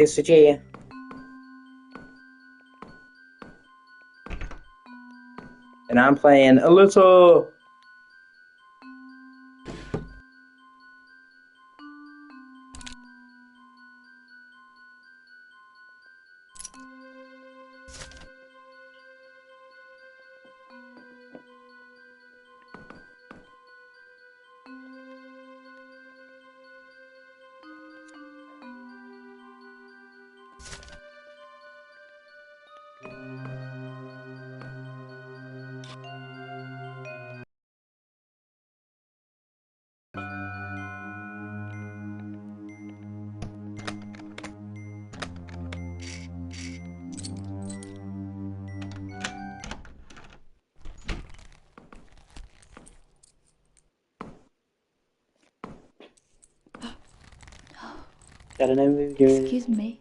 O.C.G. And I'm playing Alisa. Got an MVP. Excuse me.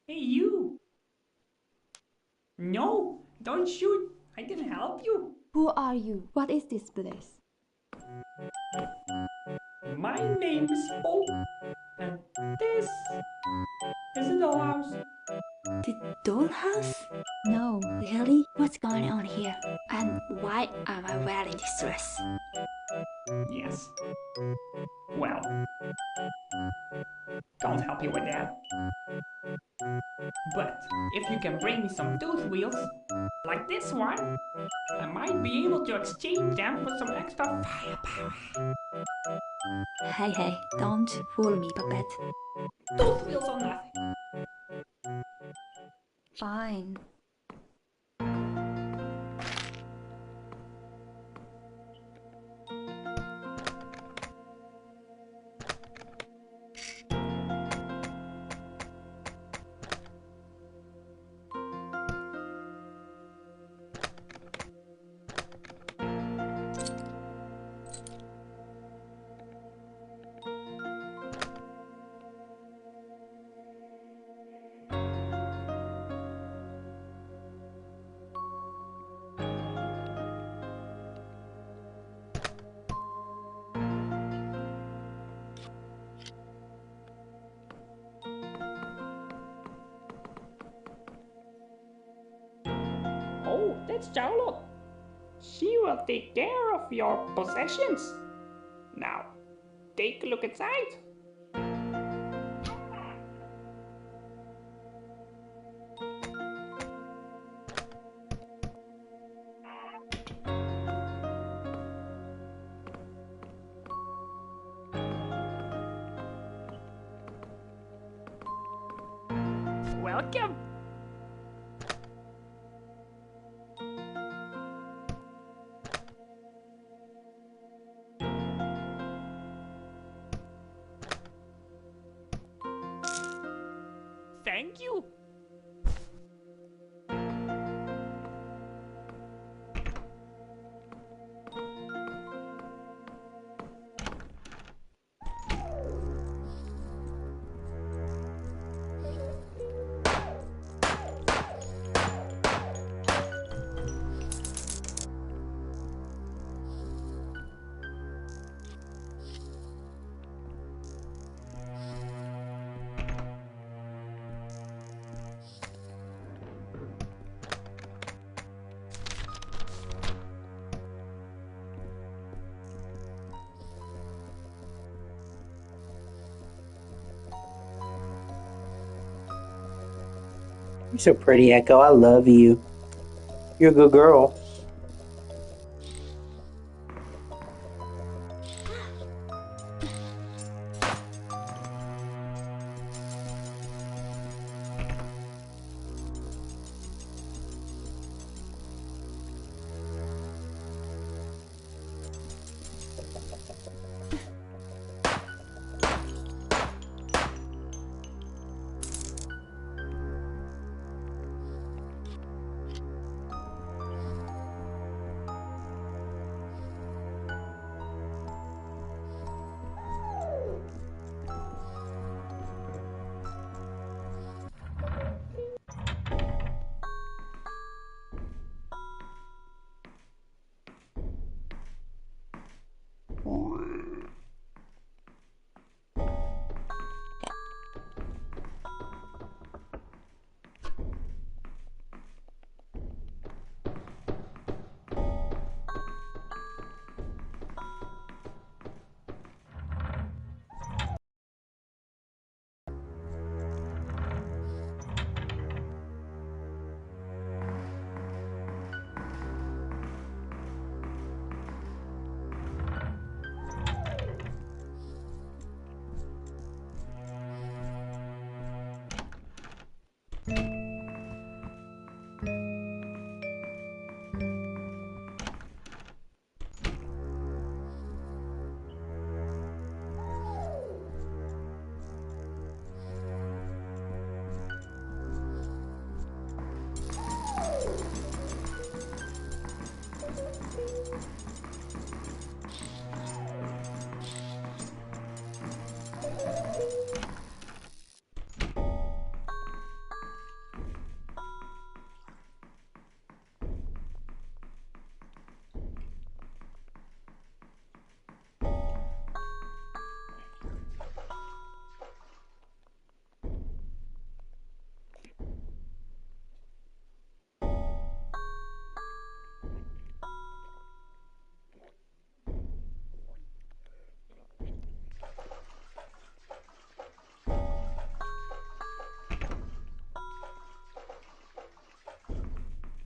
Hey, you! No, don't shoot! I can help you! Who are you? What is this place? My name is Paul, and this is a dollhouse. The dollhouse? No. Really? What's going on here? And why am I wearing this dress? Yes. Well, can't help you with that. But if you can bring me some tooth wheels, like this one, I might be able to exchange them for some extra firepower. Hey, don't fool me, puppet. Tooth wheels or nothing. Fine. Oh, that's Charlotte. She will take care of your possessions. Now, take a look inside. Welcome. Thank you. You're so pretty, Echo. I love you. You're a good girl.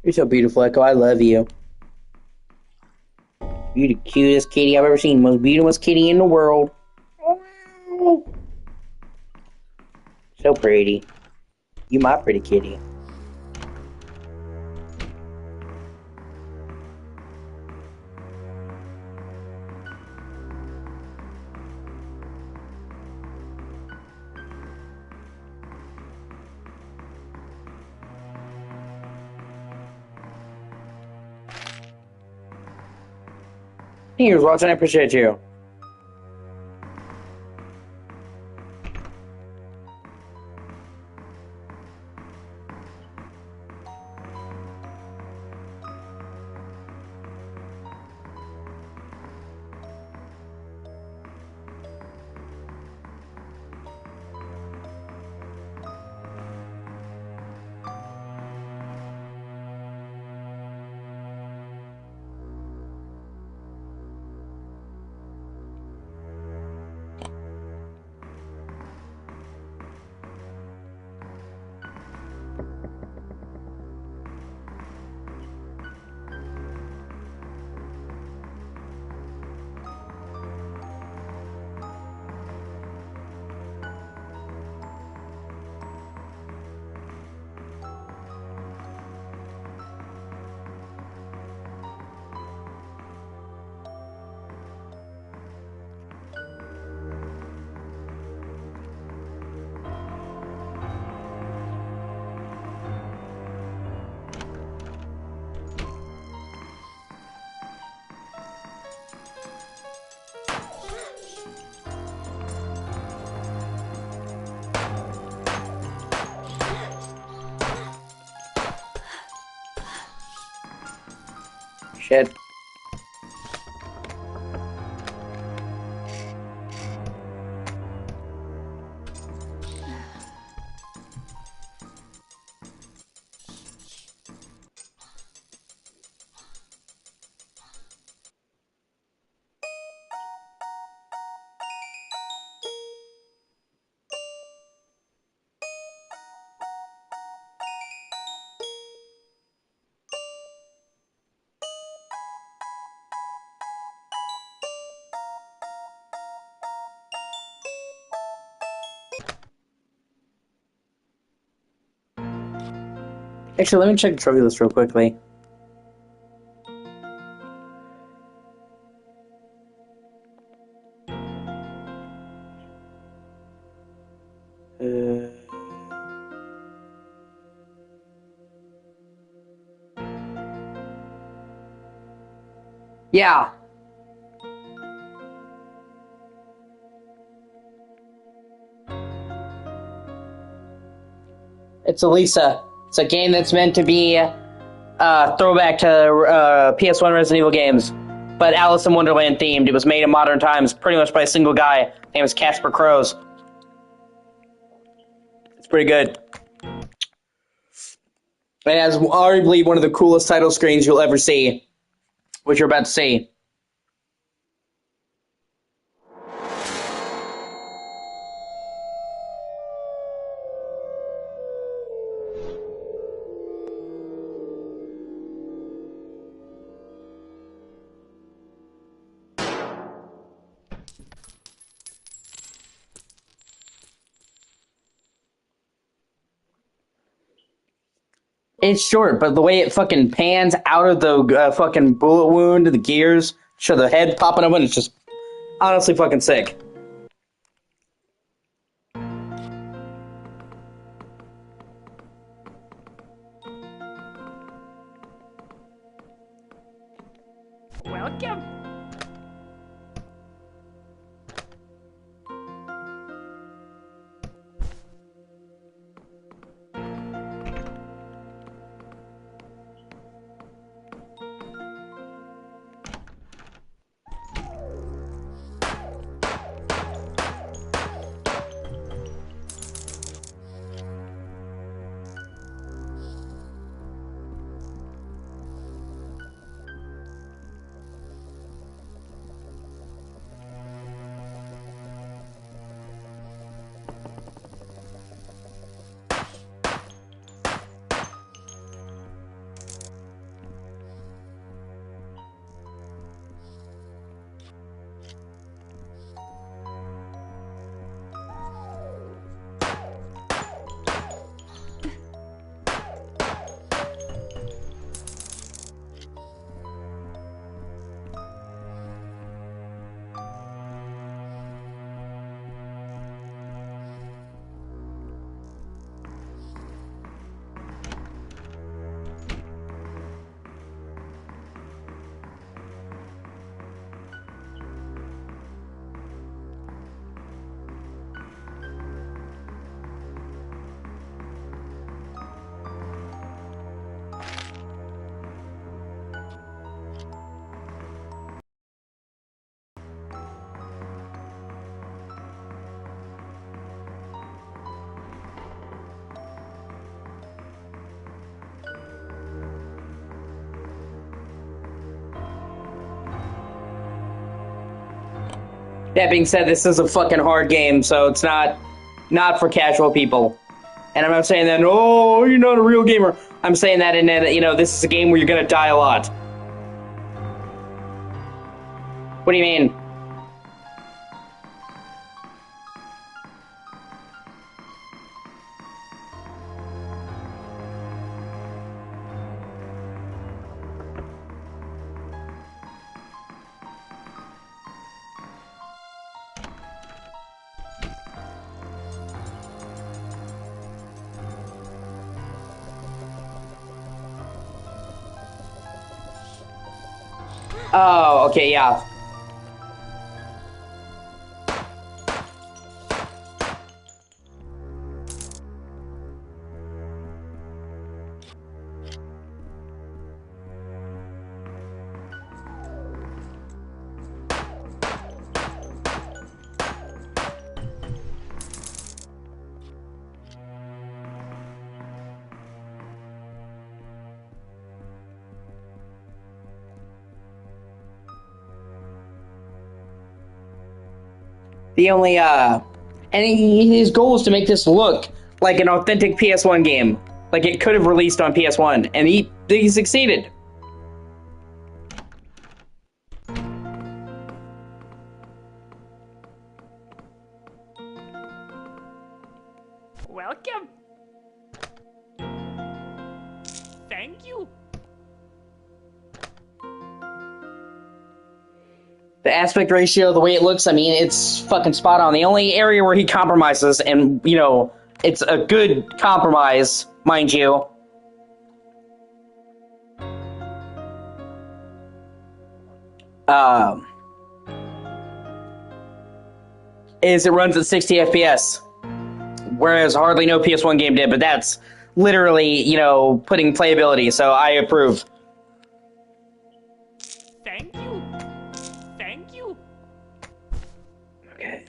You're so beautiful, Echo. I love you. You're the cutest kitty I've ever seen. Most beautiful kitty in the world. So pretty. You my pretty kitty. He was watching. I appreciate you. Shit. Actually, let me check the trophy list real quickly. Yeah. It's Alisa. It's a game that's meant to be throwback to PS1 Resident Evil games, but Alice in Wonderland themed. It was made in modern times, pretty much by a single guy. His name is Casper Crows. It's pretty good. It has arguably one of the coolest title screens you'll ever see, which you're about to see. It's short, but the way it fucking pans out of the fucking bullet wound to the gears, show the head popping open, it's just honestly fucking sick. Welcome. That being said, this is a fucking hard game, so it's not for casual people. And I'm not saying that, oh, you're not a real gamer. I'm saying that in that, this is a game where you're gonna die a lot. What do you mean? Oh, okay, yeah. The only, and his goal is to make this look like an authentic PS1 game. Like it could have released on PS1, and he succeeded. Welcome. Thank you. The aspect ratio, the way it looks, I mean, it's fucking spot on. The only area where he compromises, and, you know, it's a good compromise, mind you, is it runs at 60 FPS, whereas hardly no PS1 game did, but that's literally, you know, putting playability, so I approve. Thank you. Thank you. Okay.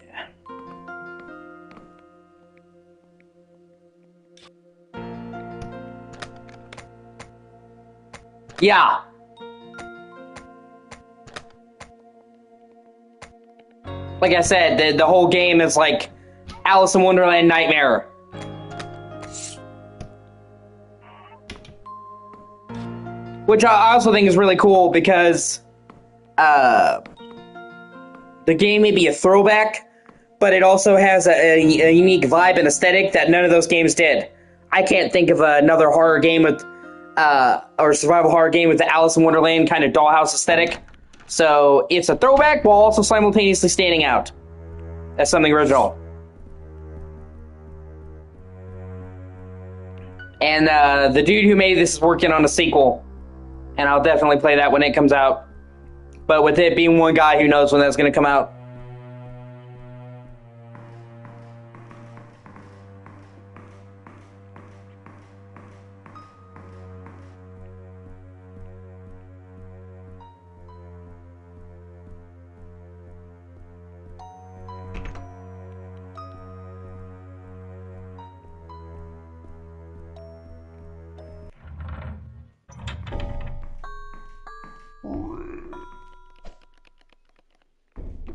Yeah. Like I said, the whole game is like Alice in Wonderland Nightmare. Which I also think is really cool because the game may be a throwback, but it also has a unique vibe and aesthetic that none of those games did. I can't think of another horror game with, or survival horror game with the Alice in Wonderland kind of dollhouse aesthetic. So it's a throwback while also simultaneously standing out as something original. And the dude who made this is working on a sequel, and I'll definitely play that when it comes out. But with it being one guy, who knows when that's going to come out.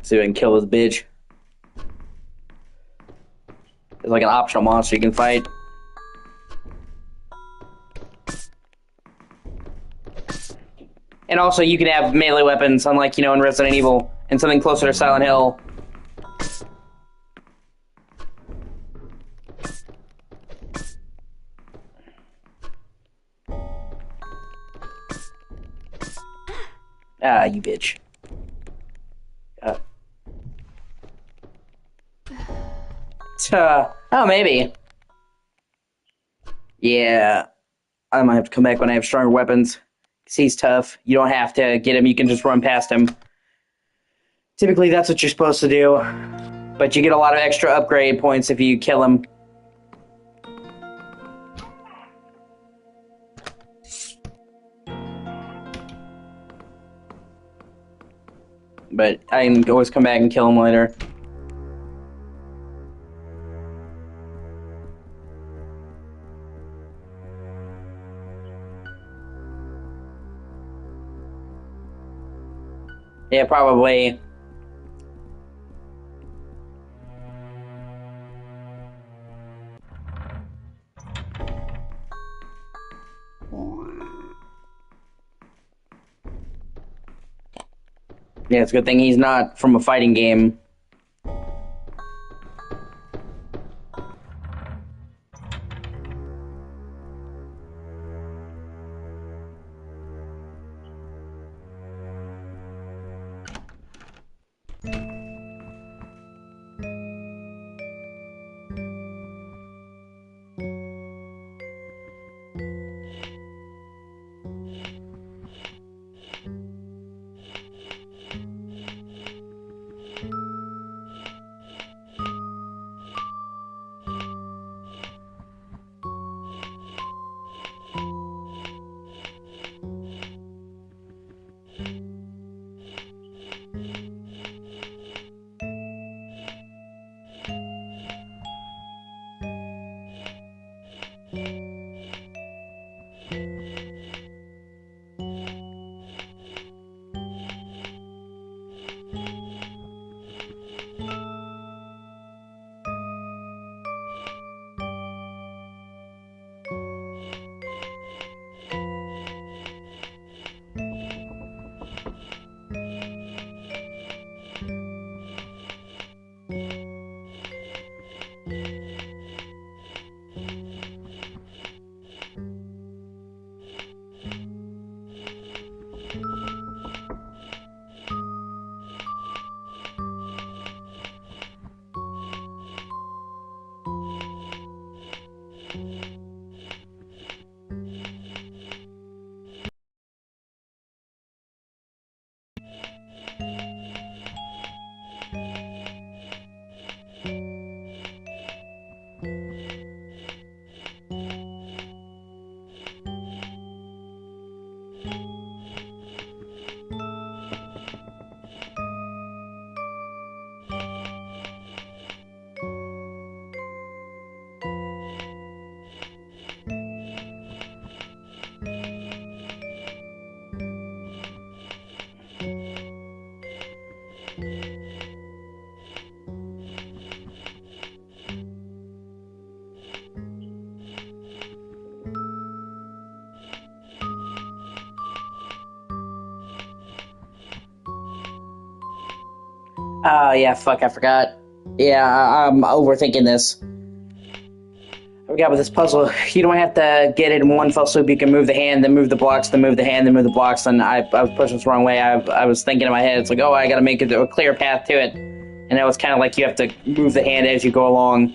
See if I can kill this bitch. There's like an optional monster you can fight. And also you can have melee weapons, unlike, you know, in Resident Evil, and something closer to Silent Hill. Ah, you bitch. Oh, maybe. Yeah. I might have to come back when I have stronger weapons. 'Cause he's tough. You don't have to get him, you can just run past him. Typically, that's what you're supposed to do. But you get a lot of extra upgrade points if you kill him. But I can always come back and kill him later. Yeah, probably. Yeah, it's a good thing he's not from a fighting game. Yeah, fuck, I forgot. Yeah, I'm overthinking this. I forgot with this puzzle. You don't have to get it in one fell swoop. You can move the hand, then move the blocks, then move the hand, then move the blocks. And I was pushing this the wrong way. I was thinking in my head, it's like, oh, I gotta make it a clear path to it. And that was kind of like you have to move the hand as you go along.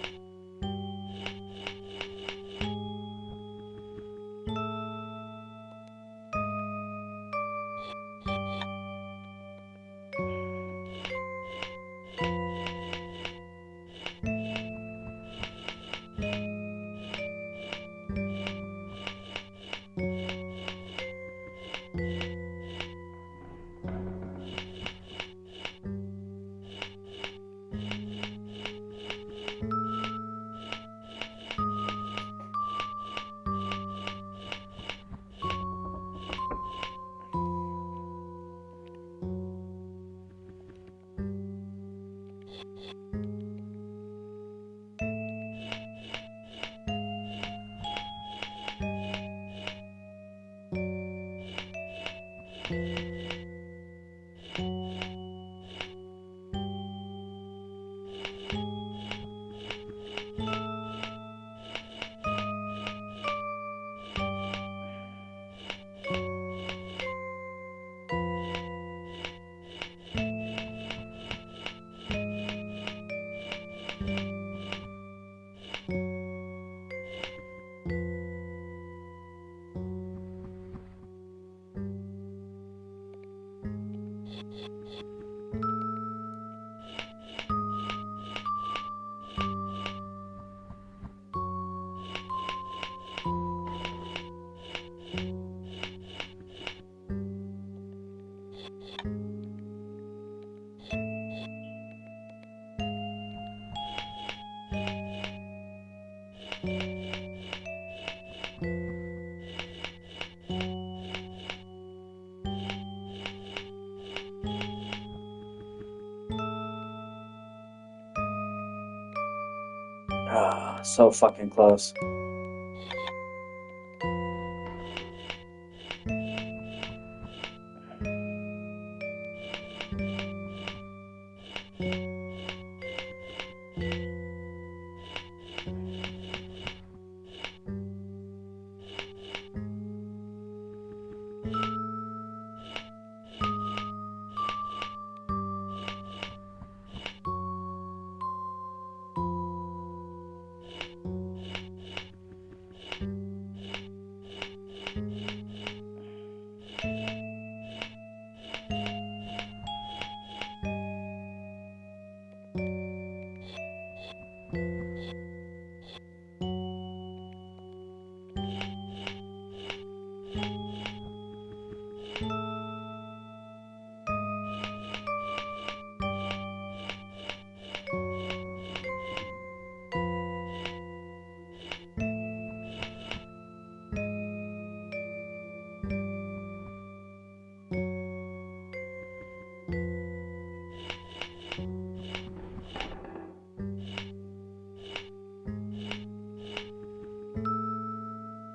Oh, so fucking close.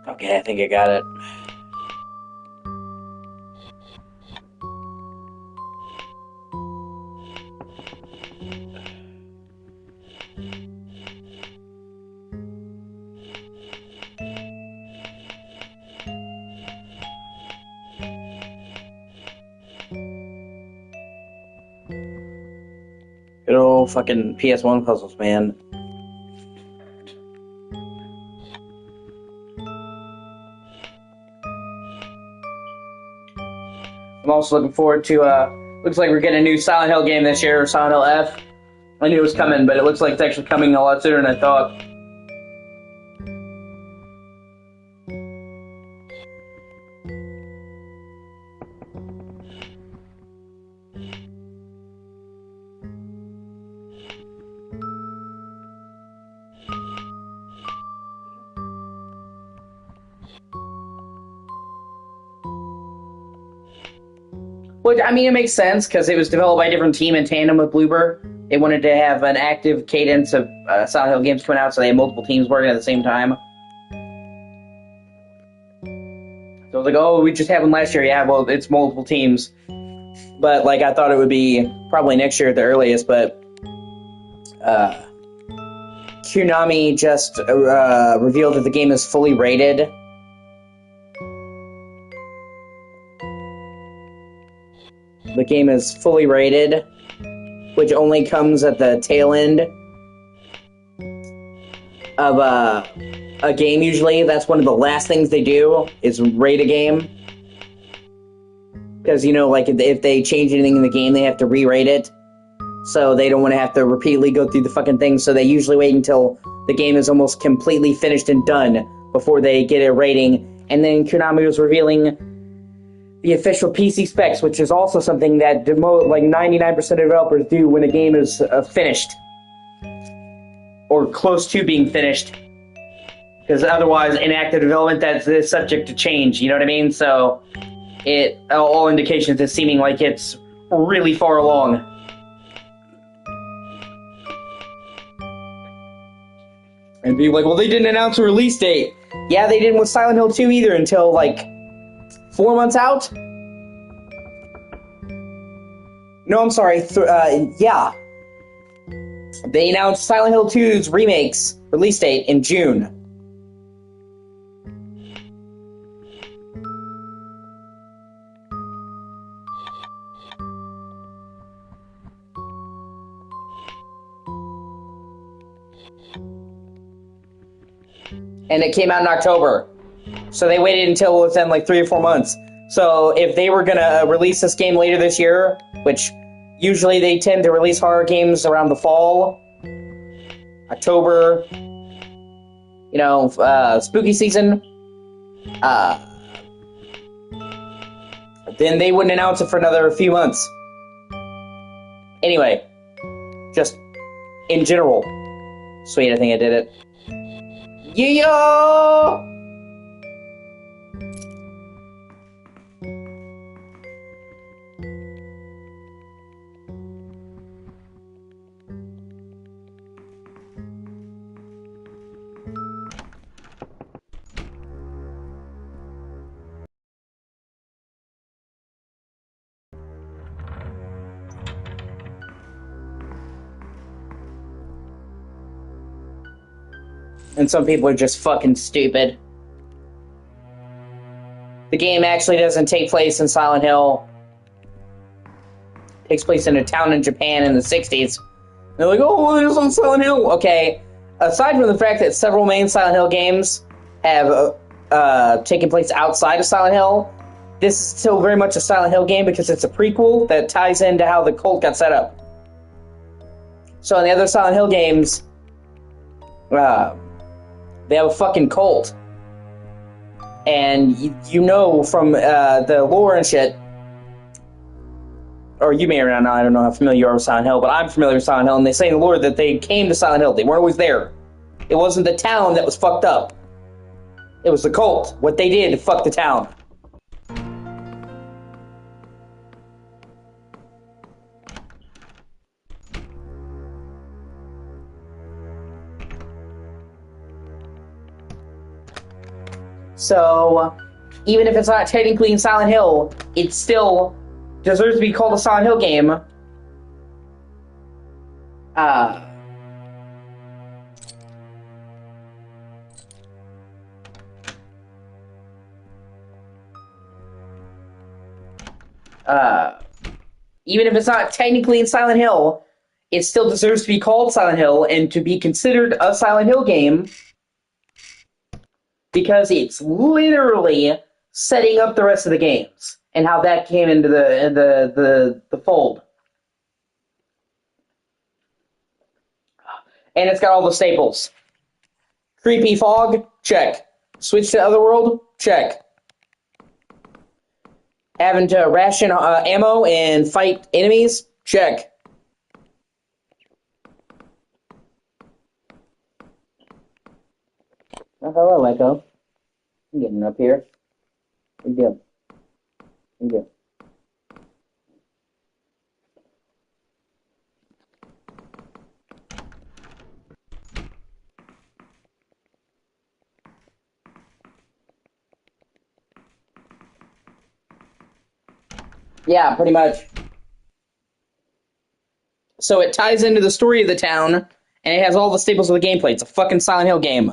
Okay, I think I got it. Good old fucking PS1 puzzles, man. I'm also looking forward to, looks like we're getting a new Silent Hill game this year, Silent Hill F. I knew it was coming, but it looks like it's actually coming a lot sooner than I thought. Which, I mean, it makes sense, because it was developed by a different team in tandem with Bloober. They wanted to have an active cadence of Silent Hill games coming out, so they had multiple teams working at the same time. So I was like, oh, we just had one last year. Yeah, well, it's multiple teams. But, like, I thought it would be probably next year at the earliest, but Konami just revealed that the game is fully rated. The game is fully rated, which only comes at the tail end of a game usually. That's one of the last things they do, is rate a game. Because, you know, like, if they change anything in the game, they have to re-rate it. So they don't want to have to repeatedly go through the fucking thing, so they usually wait until the game is almost completely finished and done before they get a rating. And then Konami was revealing the official PC specs, which is also something that like 99% of developers do when a game is finished. Or close to being finished. Because otherwise, in active development, that's subject to change, you know what I mean? So, all indications is seeming like it's really far along. And be like, well, they didn't announce a release date. Yeah, they didn't with Silent Hill 2 either until, like, 4 months out? No, I'm sorry. Yeah. They announced Silent Hill 2's remake's release date in June. And it came out in October. So they waited until within like 3 or 4 months. So if they were gonna release this game later this year, which usually they tend to release horror games around the fall, October, you know, spooky season, then they wouldn't announce it for another few months. Anyway, just in general. Sweet, I think I did it. Yeah! And some people are just fucking stupid. The game actually doesn't take place in Silent Hill. It takes place in a town in Japan in the 60s. They're like, oh, well, there's on Silent Hill. Okay, aside from the fact that several main Silent Hill games have taken place outside of Silent Hill, this is still very much a Silent Hill game because it's a prequel that ties into how the cult got set up. So in the other Silent Hill games, they have a fucking cult. And you know from the lore and shit, or you may or not, I don't know how familiar you are with Silent Hill, but I'm familiar with Silent Hill, and they say in the lore that they came to Silent Hill. They weren't always there. It wasn't the town that was fucked up. It was the cult. What they did to fuck the town. So, even if it's not technically in Silent Hill, it still deserves to be called a Silent Hill game. Even if it's not technically in Silent Hill, it still deserves to be called Silent Hill and to be considered a Silent Hill game because it's literally setting up the rest of the games and how that came into the fold. And it's got all the staples. Creepy fog? Check. Switch to Otherworld? Check. Having to ration ammo and fight enemies? Check. Oh, hello, Echo. I'm getting up here. Good deal. Good deal. Yeah, pretty much. So it ties into the story of the town, and it has all the staples of the gameplay. It's a fucking Silent Hill game.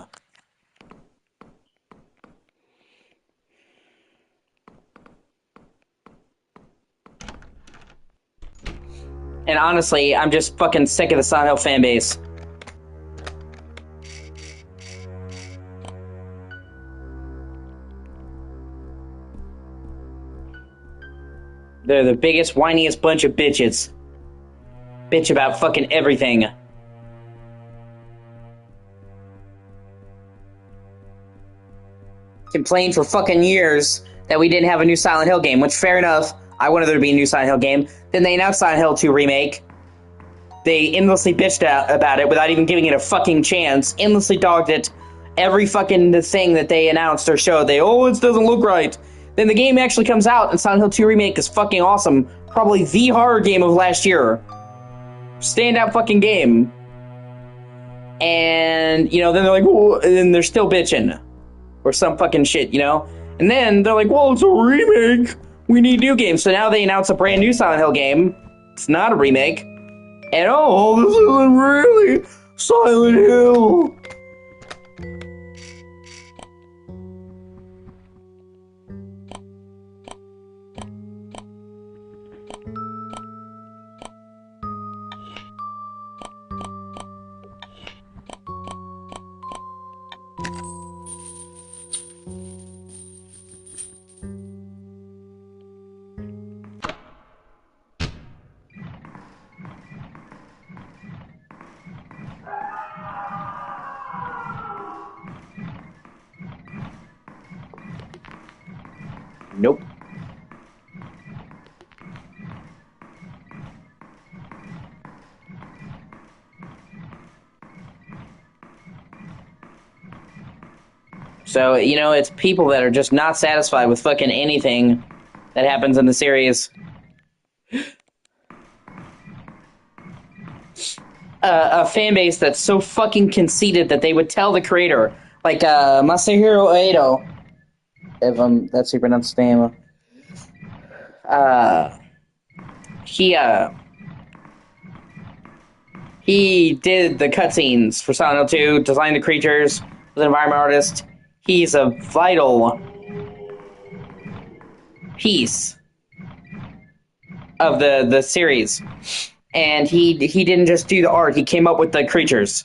And honestly, I'm just fucking sick of the Silent Hill fan base. They're the biggest, whiniest bunch of bitches. Bitch about fucking everything. Complained for fucking years that we didn't have a new Silent Hill game, which, fair enough, I wanted there to be a new Silent Hill game. Then they announced Silent Hill 2 Remake. They endlessly bitched out about it without even giving it a fucking chance. Endlessly dogged it. Every fucking thing that they announced or showed, it doesn't look right. Then the game actually comes out, and Silent Hill 2 Remake is fucking awesome. Probably the horror game of last year. Standout fucking game. And, then they're like, oh, and then they're still bitching. Or some fucking shit, And then they're like, well, it's a remake. We need new games. So now they announce a brand new Silent Hill game. It's not a remake. And this isn't really Silent Hill. Nope. So, it's people that are just not satisfied with fucking anything that happens in the series. A fan base that's so fucking conceited that they would tell the creator, like Masahiro Edo, if that's how you pronounce his name. He did the cutscenes for Silent Hill 2, designed the creatures, was an environment artist. He's a vital piece of the series. And he didn't just do the art, he came up with the creatures.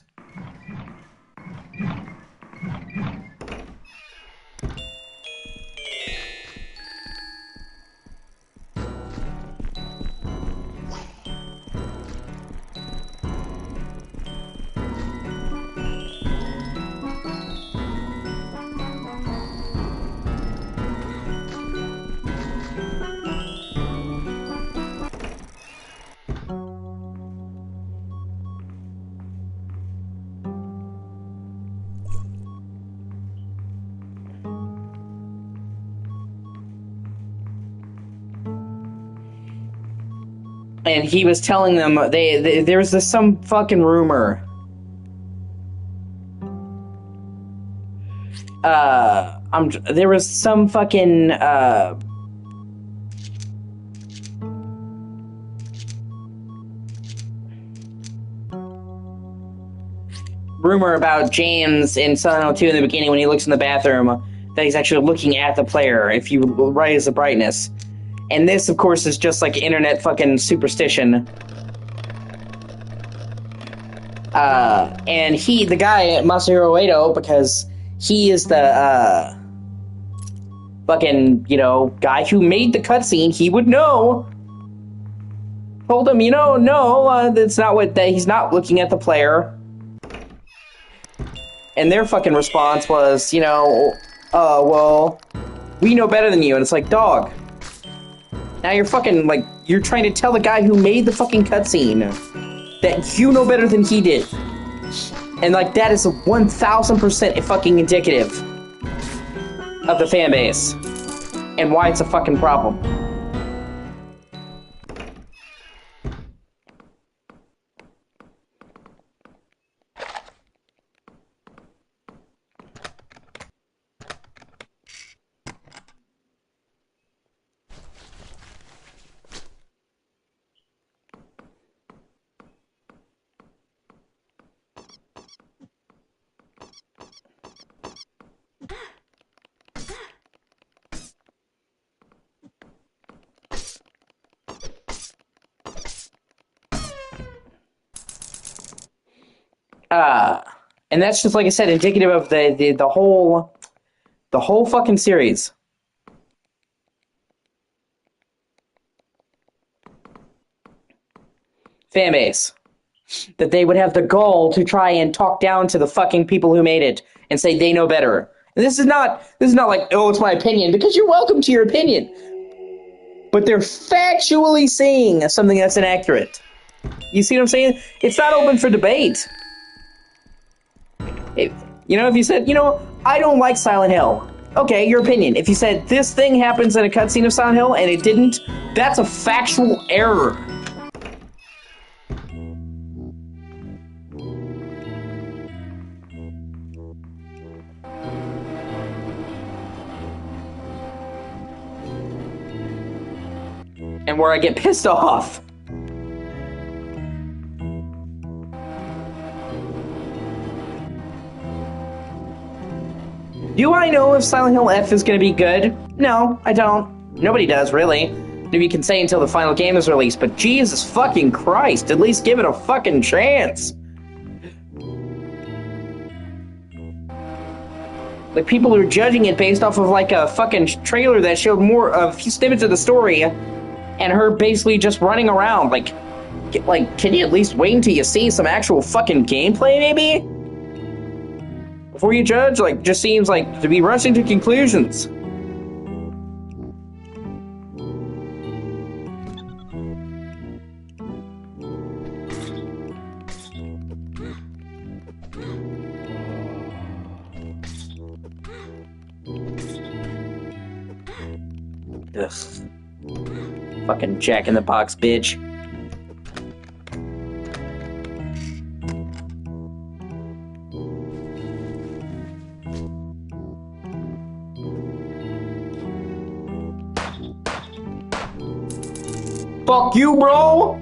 And he was telling them there was some fucking rumor. There was some fucking rumor about James in Silent Hill 2 in the beginning when he looks in the bathroom that he's actually looking at the player if you raise the brightness. And this, of course, is just like internet fucking superstition. And the guy, Masahiro Edo, because he is the, fucking, guy who made the cutscene, he would know. Told him, no, that's not he's not looking at the player. And their fucking response was, well, we know better than you. And it's like, dog. Now you're fucking, you're trying to tell the guy who made the fucking cutscene that you know better than he did. And, that is 1000% fucking indicative of the fan base. And why it's a fucking problem. And that's just, like I said, indicative of the whole fucking series. Fan base. That they would have the gall to try and talk down to the fucking people who made it and say they know better. And this is not like, oh, it's my opinion, because you're welcome to your opinion. But they're factually saying something that's inaccurate. You see what I'm saying? It's not open for debate. If you said, I don't like Silent Hill. Okay, your opinion. If you said this thing happens in a cutscene of Silent Hill and it didn't, that's a factual error. And where I get pissed off. Do I know if Silent Hill F is going to be good? No, I don't. Nobody does, really. Maybe you can say until the final game is released, but Jesus fucking Christ, at least give it a fucking chance. Like, people are judging it based off of, like, a fucking trailer that showed a few snippets of the story, and her basically just running around. Like, can you at least wait until you see some actual fucking gameplay, maybe? Before you judge? Like, just seems like to be rushing to conclusions. Ugh. Fucking Jack in the Box, bitch. Fuck you, bro!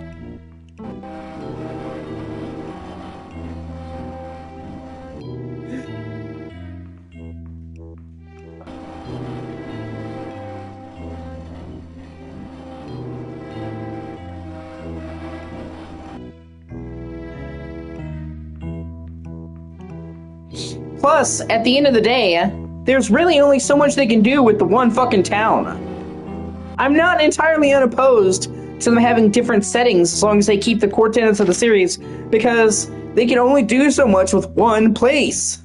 Plus, at the end of the day, there's really only so much they can do with the one fucking town. I'm not entirely unopposed to them having different settings as long as they keep the core tenets of the series, because they can only do so much with one place.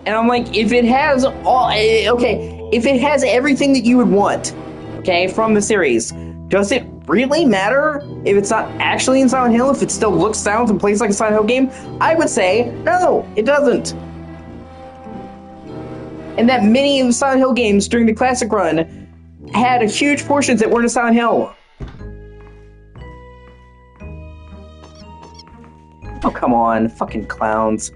And I'm like, if it has if it has everything that you would want, from the series, does it really matter if it's not actually in Silent Hill, if it still looks, sounds, and plays like a Silent Hill game? I would say, no, it doesn't. And that many of the Silent Hill games during the Classic Run had huge portions that weren't in Silent Hill. Oh, come on, fucking clowns.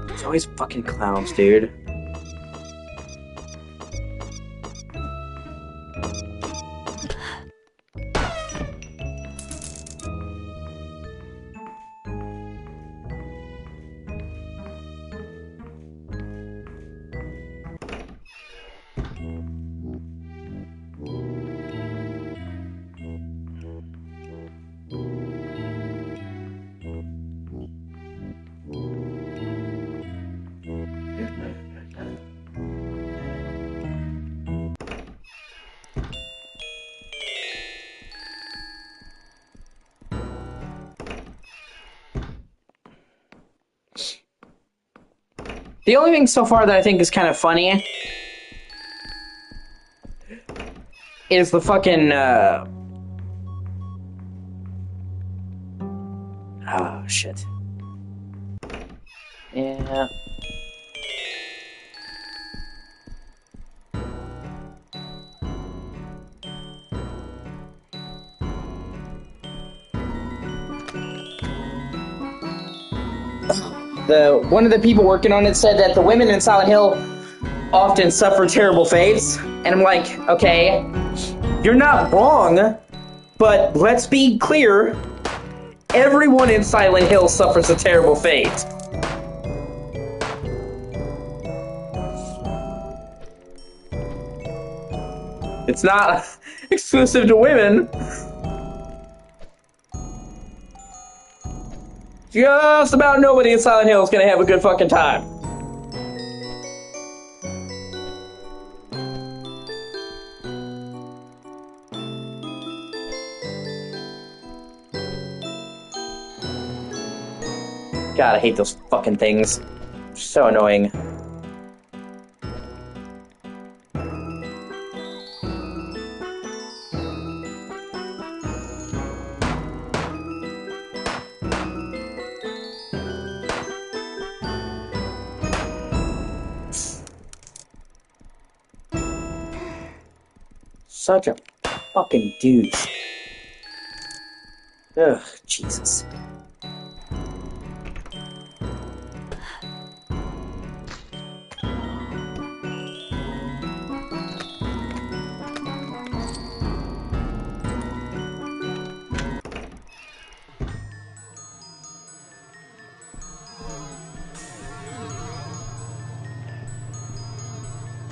It's always fucking clowns, dude. The only thing so far that I think is kind of funny is the fucking, oh, shit. Yeah. One of the people working on it said that the women in Silent Hill often suffer terrible fates, and I'm like, okay, you're not wrong, but let's be clear, everyone in Silent Hill suffers a terrible fate. It's not exclusive to women. Just about nobody in Silent Hill is gonna have a good fucking time. God, I hate those fucking things. They're so annoying. Such a fucking douche. Ugh, Jesus.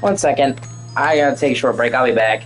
One second. I gotta take a short break. I'll be back.